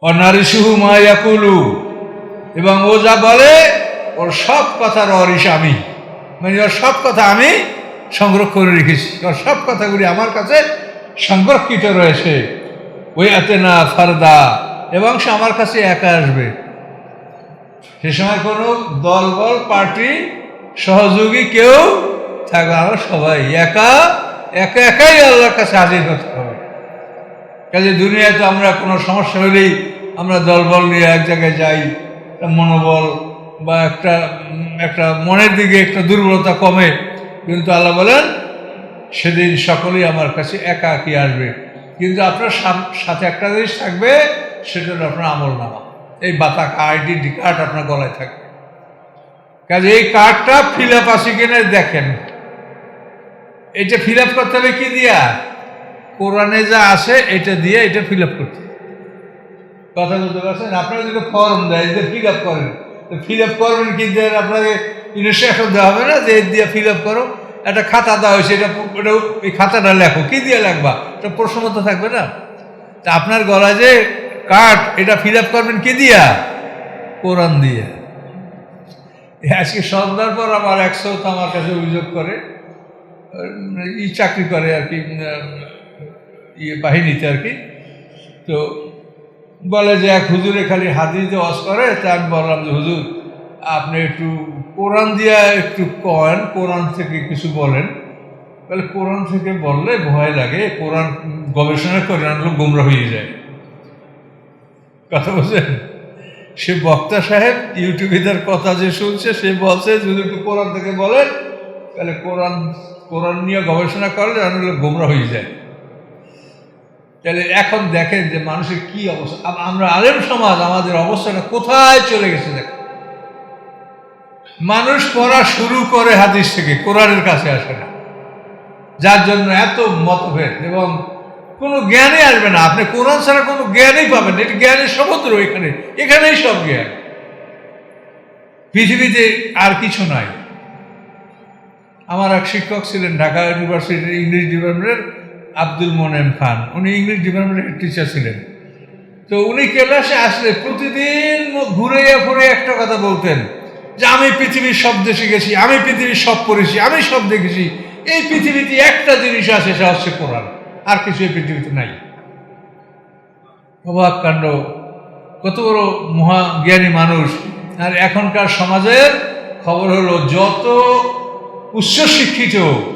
অনারিসুহু মা ইয়াকুলু, এবং ও যা বলে ওর সব কথার অরিস আমি, মানে ওর সব কথা আমি সংরক্ষণ করে রেখেছি, ওর সব কথাগুলি আমার কাছে সংরক্ষিত রয়েছে। ওই আতেনা ফারদা, এবং সে আমার কাছে একা আসবে। সে সময় কোনো দলবল পার্টি সহযোগী কেউ থাকবে, আমরা সবাই একা একা একাই আল্লাহর কাছে হাজির হতে হবে। কাজে দুনিয়ায় তো আমরা কোনো সমস্যা হলেই আমরা দলবল নিয়ে এক জায়গায় যাই, একটা মনোবল বা একটা মনের দিকে একটা দুর্বলতা কমে, কিন্তু আল্লাহ বলেন সেদিন সকলেই আমার কাছে একা একই আসবে। কিন্তু আপনার সাথে একটা জিনিস থাকবে, সেটা হলো আপনার আমল নামা, এই বাতাকা আইডেন্টি কার্ড আপনার গলায় থাকবে। কাজে এই কার্ডটা ফিল আপ আছে কিনা দেখেন। এটা ফিল আপ করতে হবে কি দিয়া? কোরআনে যা আছে এটা দিয়ে এটা ফিল আপ করতে। কথা বলতে পারছেন? আপনারা যদি ফর্ম দেয় যে ফিল আপ করেন, তো ফিল আপ করবেন কি দিয়ে? আপনাকে ইনস্ট্রাকশন দেওয়া হবে না যে এই দিয়ে ফিল আপ করো, একটা খাতা দেওয়া হয়েছে, এটা এই খাতাটা লেখো, কি দিয়ে লেখবা? এটা প্রশ্ন মতো থাকবে না? তা আপনার গলায় যে কার্ড, এটা ফিল আপ করবেন কি দিয়া? কোরআন দিয়ে। আজকে সন্ধ্যার পর আমার এক সৌত আমার কাছে অভিযোগ করে, চাকরি করে আর কি, বাহিনীতে আর কি। তো বলে যে এক হুজুরে খালি হাদিস দিয়ে ওয়াজ করে। তা আমি বললাম যে হুজুর আপনি একটু কোরআন দিয়া একটু কয়েন, কোরআন থেকে কিছু বলেন। বলে কোরআন থেকে বললে ভয় লাগে, কোরআন গবেষণা করে আনলো গোমরা হয়ে যায়। কথা বলছেন? সে বক্তা সাহেব ইউটিউবে তার কথা যে শুনছে, সে বলছে যদি একটু কোরআন থেকে বলেন, তাহলে কোরআন নিয়ে গবেষণা করলে আনলো গোমরা হয়ে যায়। তাহলে এখন দেখেন যে মানুষের কি অবস্থা। আমরা আলেম সমাজ, আমাদের অবস্থাটা কোথায় চলে গেছে দেখেন। মানুষ পড়া শুরু করে হাদিস থেকে, কোরআনের কাছে আসে না, যার জন্য এত মতভেদ এবং কোনো জ্ঞানই আসবে না। আপনি কোরআন ছাড়া কোনো জ্ঞানই পাবেন, এটি জ্ঞানের সমুদ্র, এখানেই সব জ্ঞান, পৃথিবীতে আর কিছু নাই। আমার এক শিক্ষক ছিলেন ঢাকা ইউনিভার্সিটির ইংলিশ ডিপার্টমেন্টের, আব্দুল মোনেম খান। উনি ইংলিশ ডিপার্টমেন্টের টিচার ছিলেন। তো উনি ক্লাসে আসলে প্রতিদিন ঘুরে ঘুরে একটা কথা বলতেন যে আমি পৃথিবীর সব দেশে গেছি, আমি পৃথিবীর সব পড়েছি, আমি সব দেখেছি। এই পৃথিবীতে একটা জিনিস আছে, সেটা হচ্ছে কোরআন, আর কিছু এই পৃথিবীতে নাই। অবাক কাণ্ড, কত বড় মহাজ্ঞানী মানুষ। আর এখনকার সমাজের খবর হলো যত উচ্চশিক্ষিত